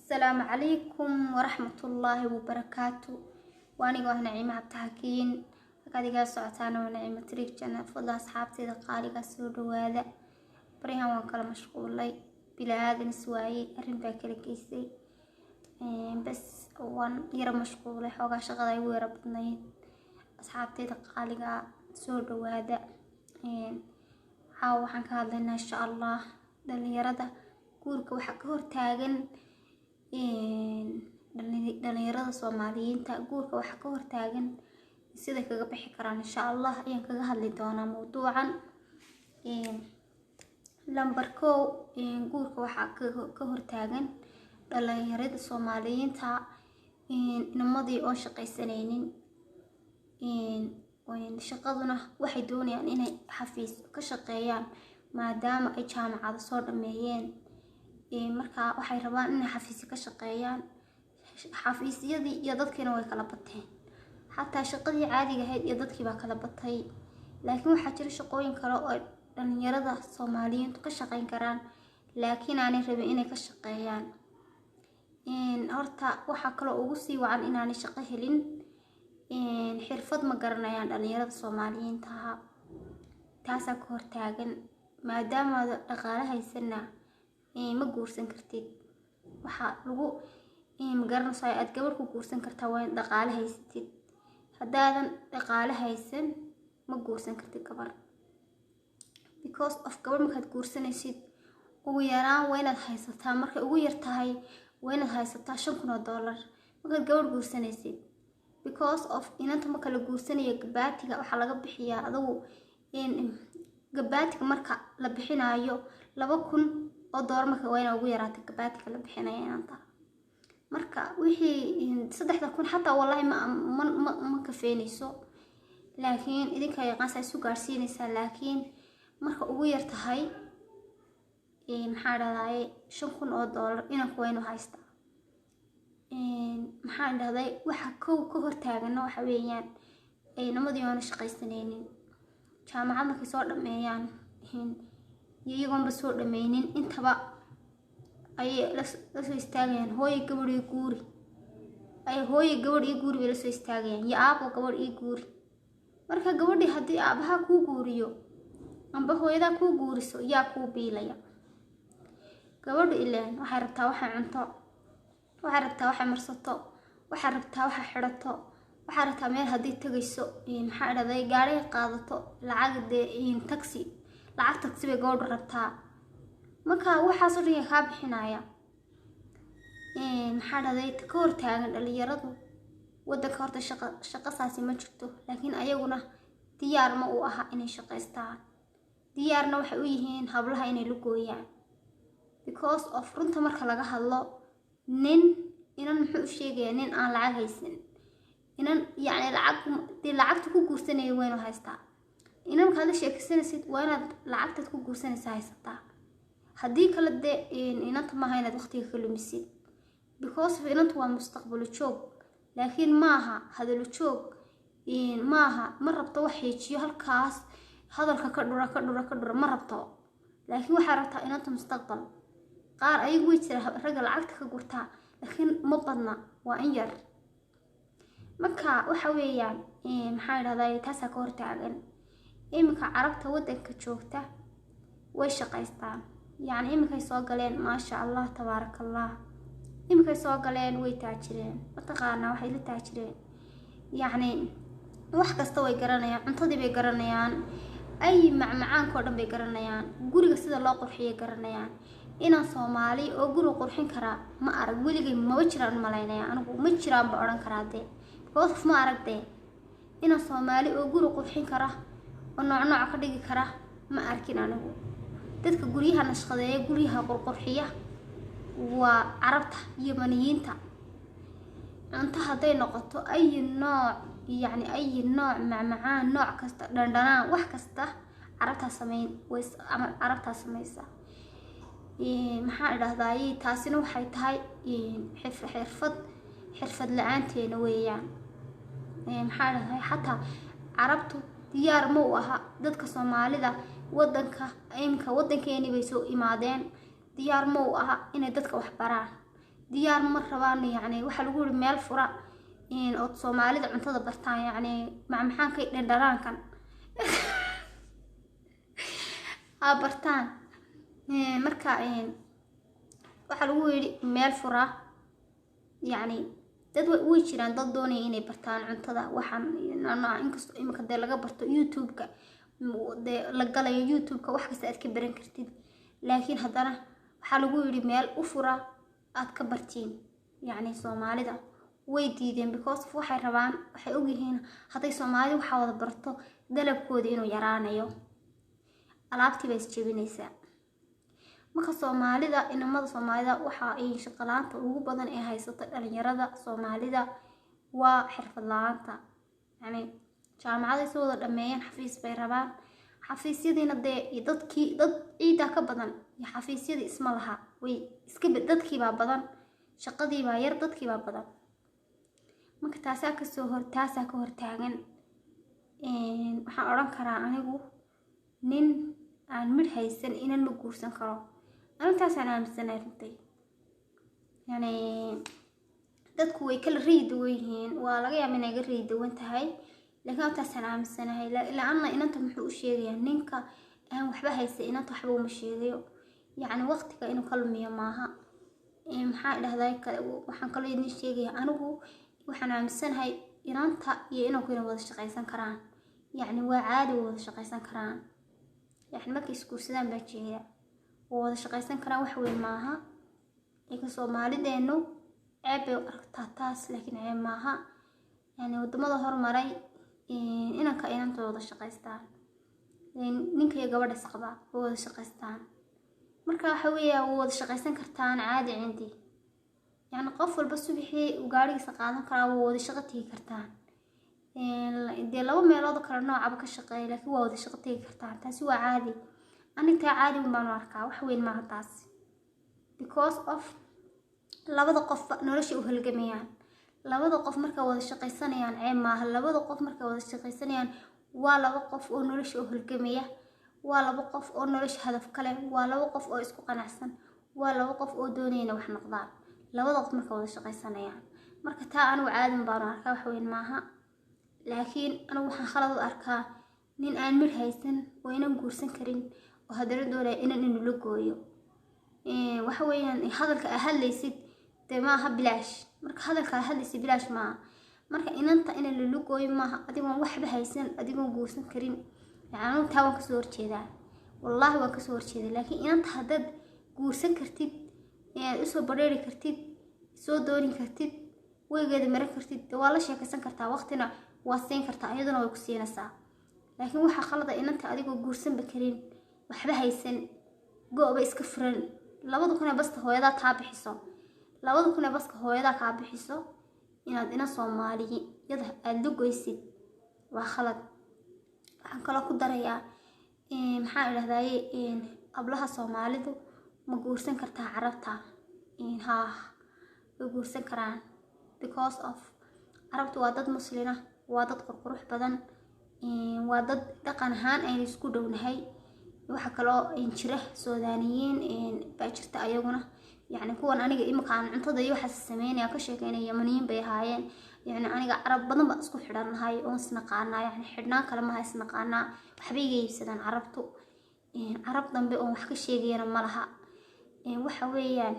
السلام عليكم ورحمة الله وبركاته. وأنا جوه نعيمة عبد الحكيم قاعدة جالسة ساعتين ونعيمة تريك جنة فضل أصحابتي ذقالي قصود وهذا بريها وكلا مشغول لي بلا هذا نسوي أرين باكل كيسي بس وان يرى مشغولة حوجا شغلة ويرى بطنين أصحابتي ذقالي قصود وهذا عاو حنك هذا إن شاء الله دل يرده guurka waxa ka hortaagan dhalinyarada Soomaaliyeed guurka waxa ka hortaagan sida kaga bixi karaan insha Allah ayaan kaga hadli doonaa mowduucan lambar 1 guurka waxa ka hortaagan dhalinyarada Soomaaliyeed inamadii oo shaqaysanaynin shaqaduna waxay doonayaan inay xafiis ka shaqeeyaan maadaama ay jaamacad soo dhameeyeen marka waxay rabaan inay xafiis ka shaqeeyaan xafiisyadii iyo dadkina way kala bateen hatta shaqadii caadiga ahayd iyo dadkii baa kala batay laakiin waxa jira shaqooyin kale oo dhalinyarada Soomaaliyeed ka shaqeyn karaan laakiin aanay rabin inay ka shaqeeyaan horta waxa kale oo ugu sii wacan inaanay shaqo helin xirfad ma garanayaan dhalinyarada Soomaaliyeed taas ka hortaagan maadaama dhaqaale haysana ma guursan kartid waxa lagu magaranaysaa aad gabar ku guursan kartaa waa dhaqaale haysatid hadaadan dhaqaale haysan ma guursan kartid gabar because of gabar markaad guursanaysid ugu yaraan waa inaad haysataa markay ugu yar tahay waa inaad haysataa $5,000 markaad gabar guursanaysid because of inanta marka la guursanayo gabaatiga waxa laga bixiyaa adigu gabaatiga marka la bixinayo $2,000 marka waa ugu yaraatay gabaatiga la bixinayo inanta marka wixii 3,000 xataa wallahi ma kafeenayso laakiin idinka yaqaan say isu gaarsiinaysaa laakiin marka ugu yar tahay maxaa dhahday $5,000 inaan ku wayno haysta maxaa dhahday waxa ka hortaagana waxa weeyaan ay namadii oo shaqaysanaynin jaamacad markay soo dhameeyaan iyagoon ba soo dhameynin intaba ay la soo istaagayaan hooyo gabadh iyo guuri ay hooyo gabadh iyo guuri bay la soo istaagayaan ya aabo gabadh iyo guuri marka gabadhii hadii aabaha ku guuriyo amba hooyada ku guuriso yaa ku biilaya gabadhu ileen waxay rabtaa waxa cunto waxay rabtaa waxa marsato waxay rabtaa waxa xirato waxay rabtaa meel hadii tagayso maxaa dhahday gaari qaadato lacag taxi lacag taxi bay gabadhu rabtaa marka waxa soo dhigay ka bixinaya maxaa dhahday ka hortaagan dhalinyaradu wadanka horta shaqo saasi ma jirto laakiin ayaguna diyaar ma u aha inay shaqeystaan diyaarna waxay u yihiin hablaha inay lugooyaan because of runta marka laga hadlo nin inan muxuu sheegay nin aan lacag haysan inan yaani lacagta ku guursanay weeno haystaa inan ka sheekaysanaysid waa inaad lacagta ku guursanaysaa haysataa hadii kala inanta ma haynaad waqtiga ka lumisid because inanta waa mustaqbal joog laakiin maaha hadal joog maaha ma rabto wax heejiyo halkaas hadalka ka dhura ma rabto laakiin waxa rabtaa inanta mustaqbal qaar ay way jira rag lacagta ka gurtaa laakiin ma badna waa in yar marka waxa weeyaan maxaa dhahday taas ka hortaagan iminka carabta wadanka joogta way shaqaystaan يعني إمكي سوقلين ما شاء الله تبارك الله إمكي سوقلين ويتاجرين وتقانا وحي لتاجرين يعني wax kasta way garanayaan cuntadii bay garanayaan ay macmacaan koodan bay garanayaan guriga sida loo qurxiyo garanayaan inaan Soomaali oo guri qurxin kara ma arag weligay ma jiraan malaynaya anigu ma jiraan ba oran karaade qof ma aragtay inaan Soomaali oo guri qurxin kara oo nooc ka dhigi kara ma arkin anigu dadka guriyaha nashqadeeya guriyaha qurxiya waa Carabta Yemeniyiinta anta haday noqoto ay nooc يعني أي نوع معمعان نوع كست دندنا wax kasta carabta sameyn way carabta sameysa maxaa dhahday taasina waxay tahay xirfad la'aanteena weeyaan maxaa dhahday hatta carabtu diyaar ma u aha dadka Soomaalida wadankeeni bay soo imaadeen diyaar ma u aha inay dadka wax baraan diyaar ma rabaan yacni waxa lagu yiri meel fura oo Soomaalida cuntada bartaan yacni maxaan ka dhandharaankan bartaan marka waxa lagu yiri meel fura yacni dad way jiraan dad doonaya inay bartaan cuntada waxaan inkastoo imika dee laga barto YouTube-ka la galayo YouTube-ka wax kasta aad ka baran kartid laakiin haddana waxaa lagu yiri meel u fura aad ka bartiin yacni Soomaalida way diideen because waxay rabaan waxay og yihiin haday Soomaali waxa wada barto dalabkooda inuu yaraanayo alaabtii bay isjebinaysaa marka Soomaalida inamada Soomaalida waxa ay shaqalaanta ugu badan ee haysato dhalinyarada Soomaalida waa xirfad la'aanta yani jaamacada soo wada dhameeyeen xafiis bay rabaan xafiisyadiina dad ciida ka badan iyo xafiisyada isma laha way iska dadkii baa badan shaqadii baa yar dadkii baa badan marka taasaa ka hortaagan waxaan oran karaa anigu nin aan mid haysan inaan ma guursan karo antaasaan aaminsanahay runtii yani dadku way kala riidawiin waa laga yaabaa inay riidawan tahay laakiin antaasaan aaminsanahay la'aana inanta muxuu u sheegayaa ninka aan waxba haysan inanta waxba uma sheegayo yani waqtiga inuu kalmiyo maaha maxaa idhahdaa waxaan kaloo idin sheegayaa anigu waxaan aaminsanahay inanta iyo inanku inay wada shaqaysan karaan yani waa caadi wada shaqaysan karaan يعني markay iskuursadaan baa jeeda wada shaqaysan karaan wax weyn maaha iyaga Soomaalideenu ceeb bay aragtaa taas laakiin ceeb maaha yani wadamada hormaray inanka inanta wada shaqaystaan ninka iyo gabadha isqaba wada shaqaystaan marka waxa weeyaa wada shaqaysan kartaan caadi cindi yani qof walba subaxii uu gaarigiisa qaadan karaa wada shaqo tagi kartaan dee laba meelood kala nooc ka shaqeeyo laakiin waa wada shaqo tagi kartaan taasi waa caadi aniga caadi uma arkaa wax weyn ma taas because of labada qof nolosha u halgamayaan labada qof marka wada shaqaysanayaan ceeb maaha labada qof marka wada shaqaysanayaan waa laba qof oo nolosha u halgamaya waa laba qof oo nolosha hadaf kale waa laba qof oo isku qanacsan waa laba qof oo doonayna wax noqdaan labada qof marka wada shaqaysanayaan marka taa anigu caadi ma arkaa wax weyn maaha laakiin anigu waxaan khalad u arkaa nin aan mid haysan oo inaan guursan karin oo haddana doonaya inaan la gooyo waxa weeyaan hadalka aad hadlaysid dee maaha bilaash marka hadalka aad hadlaysid bilaash maaha marka inanta in la gooyo maaha adigoon waxba haysan adigoon guursan karin yani taa waan kasoo horjeedaa wallaahi waan kasoo horjeedaa laakiin inanta haddaad guursan kartid usoo badheeri kartid soo dooni kartid weygeeda maran kartid waa la sheekaysan kartaa waqtina waa siin kartaa iyaduna way ku siinaysaa laakiin waxa khalada inanta adigoo guursan bakarin waxba haysan gooba iska furan 2000 basta hooyada taa bixiso 2000 basta hooyada ka bixiso inaad ina Soomaaliyi yada aad la goysid waa khalad waxaan kala ku darayaa maxaa ilaahay ablaha Soomaalidu ma guursan kartaa carabta ha way guursan karaan because of carabtu waa dad muslina waa dad qurux badan waa dad dhaqan ahaan ay isku dhownahay waxa kale oo jira Soomaaliyiin baa jirta ayaguna يعني kuwan aniga imika aan cuntada iyo waxa sameeynaya ka sheekeynaya Yamaniin bay haayeen يعني aniga carab badan ba isku xidhanahay oo isnaqaana يعني xidhnaan kale ma isnaqaana waxba iga iibsadaan carabtu carab dambe oo wax ka sheegayna ma laha waxa weeyaan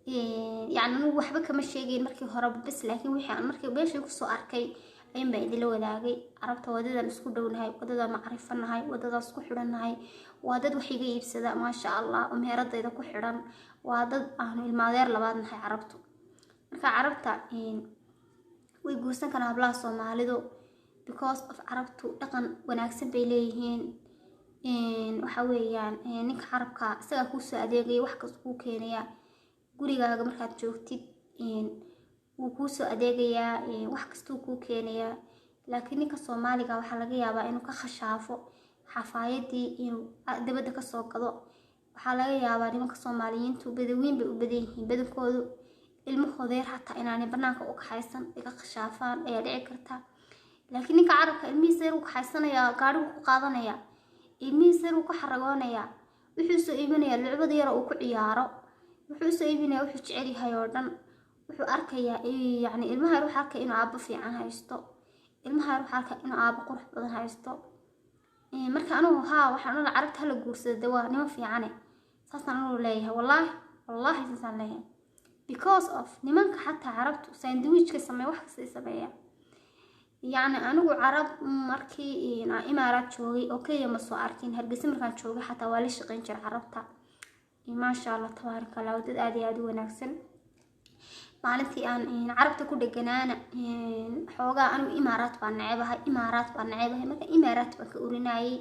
يعني anigu waxba kama sheegayn markii hore bas laakiin wixii aan markii beeshay ku soo arkay ayaan baa idin la wadaagay carabta wadadan isku dhownahay wadada macrifanahay wadada isku xidhanahay waa dad wax iga iibsada ma sha Allah oo meeradayda ku xidhan waa dad aan ilmaadeer labaad nahay carabtu marka carabta way guursan karaan hablaha Soomaalidu because of carabtu dhaqan wanaagsan bay leeyihiin waxa weeyaan ninka carabka isaga ku soo adeegay wax kasta ku keenaya gurigaaga markaad joogtid wuu ku soo adeegayaa wax kasta ku keenaya laakiin ninka Soomaaliga waxa laga yaabaa inuu ka khashaafo xafaayadii inuu dabada ka soo gado waxa laga yaabaa nimanka Soomaaliyiintu badawiin bay u badan yihiin badankoodu ilmahooda yar hataa inaanay banaanka u kaxaysan iga khashaafaan ayaa dhici karta laakiin ninka carabka ilmihiisa yar uu kaxaysanaya gaarigu ku qaadanaya ilmihiisa yar uu ka xaragoonaya wuxuu soo iibinaya lucbada yar uu ku ciyaaro wuxuu soo iibinaya wuxuu jecel yahay oo dhan. wuxuu arkayaa yacni ilmaha yar wuxuu arkaya inuu aabbo fiican haysto, ilmaha yar wuxuu arkaya inuu aabbo qurux badan haysto. marka anugu waxaan ola carabta hala guursada waa nimo fiicane saasaan anugu leeyahay wallaahi saasaan leeyahay because of nimanka xataa carabtu sandwichka sameeya wax kasta sameeya. yacni anigu carab markii imaaraad joogay oo kaliya ma soo arkin, Hargeysa markaan joogay xataa waa la shaqayn jiray carabta. maasha allah tabaaraka allah dad aad iyo aad u wanaagsan. maalintii aan carabta ku dheganaana xoogaa anigu imaaraad baan nacebahay marka imaaraad baan ka urinayay.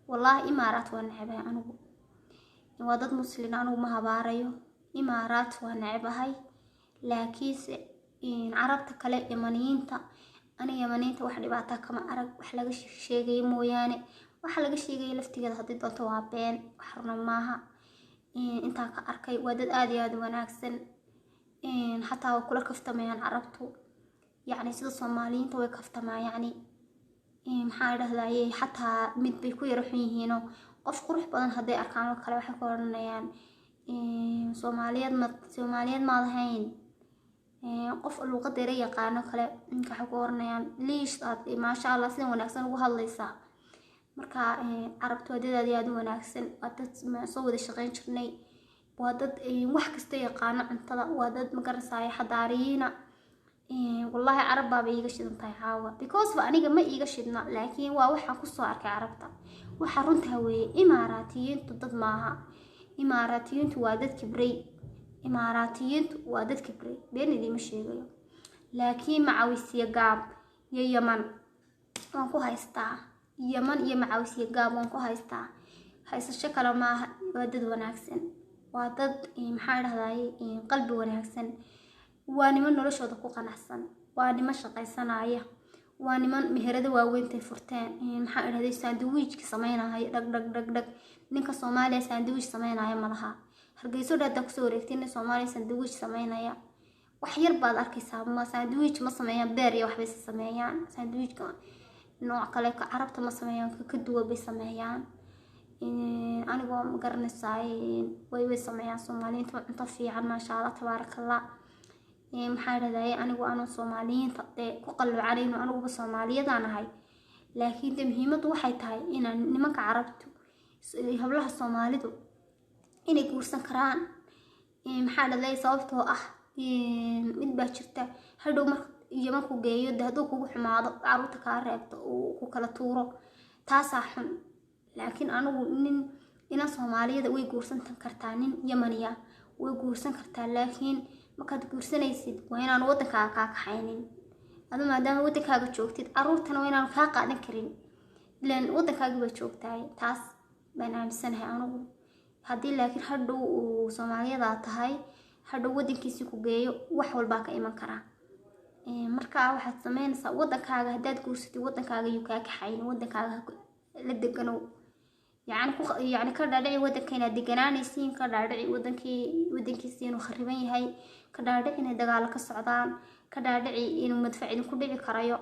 wallaahi imaaraad waan nacebahay anigu, waa dad muslin anigu ma habaarayo, imaaraad waan nacebahay. laakiinse carabta kale yamaniyiinta aniga yamaniyiinta wax dhibaato kama arag, wax laga sheegay mooyaane waxa laga sheegay laftigeeda haddii doonto waa been, wax runa maaha. intaan ka arkay waa dad aad iyo aad u wanaagsan. xataa waa kula kaftamayaan carabtu, yacni sida Soomaaliyiinta way kaftamaa. yacni maxaa idhahdaye xataa mid bay ku yara xun yihiinoo qof qurux badan hadday arkaan oo kale waxay ku odhanayaan Soomaaliyeed maad ahayn. qof luuqada yara yaqaano kale waxay ku oranayaan liish aad maasha allah sida wanaagsan ugu hadlaysaa. marka carabtu waa dad aad iyo aad u wanaagsan, waa dad soo wada shaqayn jirnay, waa dad wax kasta yaqaano cuntada, waa dad magaranaysaa xadaariyiina. wallaahi carab baaba iiga shidan tahay caawa because aniga ma iiga shidna, laakiin waa waxaan kusoo arkay carabta. waxa runtaa weeye imaaraatiyiintu dad maaha, imaaraatiyiintu waa dad kibray, been idiima sheegayo. laakiin macawisiya gaab iyo yaman waan ku haystaa, yaman iyo macawisiya gaab waan ku haystaa. haysasho kale maaha, waa dad wanaagsan, waa dad maxaa idhahdaye qalbi wanaagsan, waa niman noloshooda ku qanacsan, waa niman shaqaysanaya, waa niman meherada waaweyn furteen. maxaa idhahday sandwichka sameynaya dhag. ninka Soomaaliya sandwich sameynaya ma laha. Hargeysa hadda kusoo wareegtay Soomaaliya sandwich sameynaya wax yar baad arkaysaa, ma sandwich ma sameeyaan beer iyo waxbay sameeyaan. sandwichka nooc kale ka carabta ma sameeyaan, ka duwan bay sameeyaan. anigoo ma garanaysaa way sameeyaan Soomaaliyiinta cunto fiican maasha allah tabaarakallah. maxaa idhahdaye anigu Soomaaliyiinta ku qalluucanayno aniguba Soomaaliyadaan ahay, laakiin muhiimadu waxay tahay inaan nimanka carabtu hablaha Soomaalidu inay guursan karaan. maxaa idhahdaye sababtoo ah mid baa jirta hadhow markuu geeyo hadduu kugu xumaado carruurta kaa reebto uu ku kala tuuro, taasaa xun. laakiin anigu ina Soomaaliyada way guursan kartaa, nin Yamaniya way guursan kartaa, laakiin markaad guursanaysid waa inaan wadankaaga kaa kaxaynin. aduu maadaama wadankaaga joogtid carruurtana waa inaan kaa qaadan karin, ilaan wadankaagi baa joogtahay. taas baan aaminsanahay anigu. haddii laakiin hadhow uu Soomaaliyada tahay hadhow wadankiisii ku geeyo wax walbaa ka iman karaa. markaa waxaad sameynaysaa wadankaaga haddaad guursatid wadankaaga yuu kaa kaxaynin, wadankaaga la deganow. yacni ka dhaadhici wadanka inaad deganaanaysiin, ka dhaadhici wadankiisii inuu khariban yahay, ka dhaadhici inay dagaalo ka socdaan, ka dhaadhici inuu madfac idinku dhici karayo,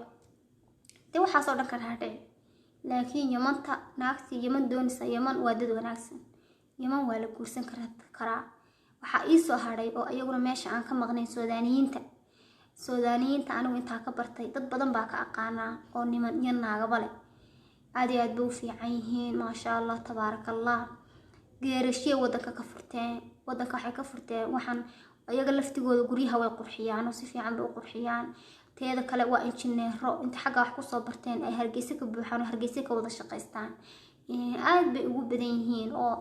dee waxaasoo dhan ka dhaadhici. laakiin yamanta naagtii yaman doonaysa, yaman waa dad wanaagsan, yaman waa la guursan karaa. waxaa ii soo hadhay oo iyaguna meesha aan ka maqnayn Suudaaniyiinta anigu intaa ka bartay dad badan baa ka aqaanaa oo niman iyo naagaba leh, aad iyo aad bay u fiican yihiin maasha allah tabaarakallah. geerashiyay wadanka ka furteen, wadanka waxay ka furteen waxaan iyaga laftigooda guryaha way qurxiyaan oo si fiican bay u qurxiyaan. teeda kale waa injineero inta xagga wax kusoo barteen ay Hargeysa ka buuxaan oo Hargeysa ka wada shaqaystaan. aad bay ugu badan yihiin oo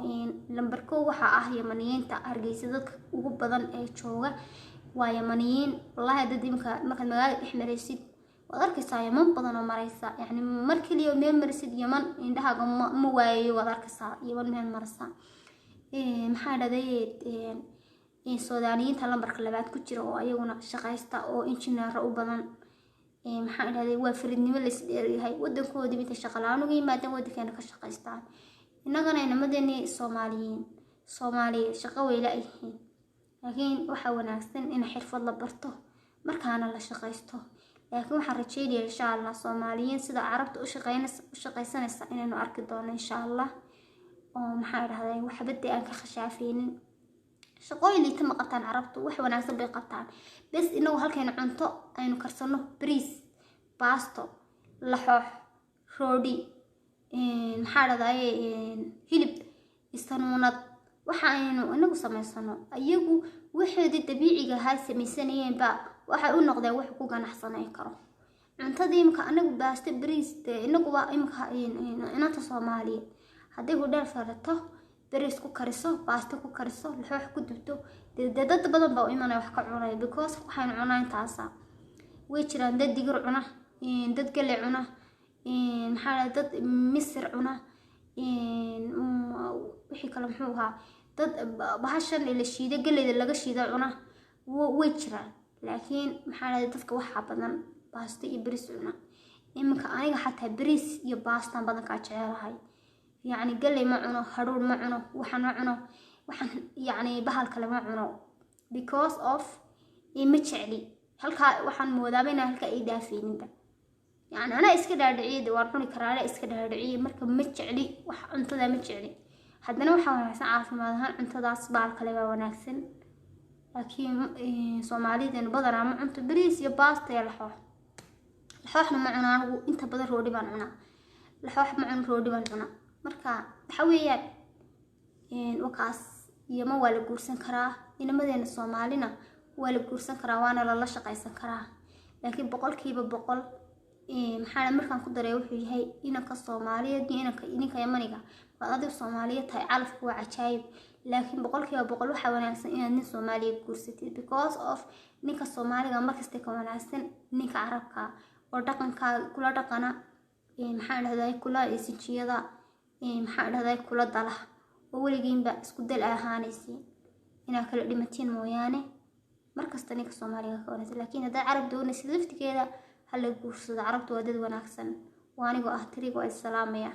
lambar 1 waxa ah Yamaniyiinta. Hargeysa dadka ugu badan ee jooga waa Yamaniyiin. wallaahi dad imka markaad magaalada dhex maraysid waad arkaysaa yaman badan oo maraysa, yacni mar kaliya meel maraysid yaman indhahaaga ma waayayo, waad arkaysaa yaman meel maraysa. maxaa idhahdaye Suudaaniyiinta lambarka 2 ku jira oo ayaguna shaqaysta oo injineero u badan. maxaa idhahdaye waa faridnimo la isdheeryahay, wadankoodii inta shaqo la'aan uga yimaadeen wadankeena ka shaqaystaan. innagana inamadeenii Soomaaliya shaqo way la'yihiin, laakiin waxaa wanaagsan in xirfad la barto markaana la shaqaysto. laakiin waxaan rajeynayaa insha allah Soomaaliyiin sida carabta u shaqaysanaysa inaynu arki doono insha allah, oo maxaa idhahdaye waxba dee aan ka khashaafaynin. shaqooyin liita ma qabtaan carabtu, wax wanaagsan bay qabtaan. bes inagu halkayna cunto aynu karsano bariis, baasto, laxoox, roodhi, maxaa dhahdaye hilib, istanuunad, waxa aynu inagu samaysano ayagu waxoodii dabiiciga ahaa samaysanayeenba waxay u noqdeen wax ku ganacsanay karo. cuntada imka anagu baasto bariis inagu waa imka inanta Soomaaliyeed hadday hudheer farato bariis ku kariso, baasto ku kariso, laxoox ku dubto, dad badan baa u imanaya wax ka cunaya because waxaan cunaa intaasa. way jiraan dad digir cuna, dad galley cuna, maxaa dad misir cuna, wixii kale muxuu ahaa dad bahashan la shiido galleyda laga shiido cuna, way jiraan. laakiin maxaa dadka waxa badan baasto iyo bariis cuna. imka aniga xataa bariis iyo baasto badan ka jecelahay. يعني galley ma cuno, haruur ma cuno, waxaan ma cuno, waxaan يعني bahal kale ma cuno because of ma jecli halka waxaan moodaa inaan halka ay dhaafeeninba. يعني أنا iska dhaadhiciyay waan cuni karaa, ana iska dhaadhiciyay marka ma jecli wax cuntada ma jecli. haddana waxa wanaagsan caafimaad ahaan cuntadaas bahal kale waa wanaagsan. laakiin Soomaaliyeed badanaa ma cunto bariis iyo baasto iyo laxoox. laxooxna ma cuno anigu, inta badan roodhi baan cunaa. laxoox ma cuno, roodhi baan cunaa. marka waxa weeyaan wakaas iyo ma waa la guursan karaa. inamadeena Soomaalina waa la guursan karaa, waana la shaqaysan karaa. laakiin boqolkiiba boqol maxaa markaan ku daray wuxuu yahay inanka Soomaaliyeed iyo inanka Yamaniga waa adiga Soomaaliyeed tahay calafku waa cajaayib. laakiin boqolkiiba boqol waxa wanaagsan inaad nin Soomaaliyeed guursatid because of ninka Soomaaliga markasta ka wanaagsan ninka Carabka oo dhaqanka kula dhaqana, maxaa dhahday kula isjiyada, maxaa dhahday kula dala oo weligiinba isku dal ahaanaysiin inaa kala dhimatiin mooyaane markasta ninka Soomaaliga ka wanaagsan. laakiin hadaa Carab doonaysid laftigeeda hal guursado. carabtu waa dad wanaagsan, waanigu ah tirigo ay salaamaya.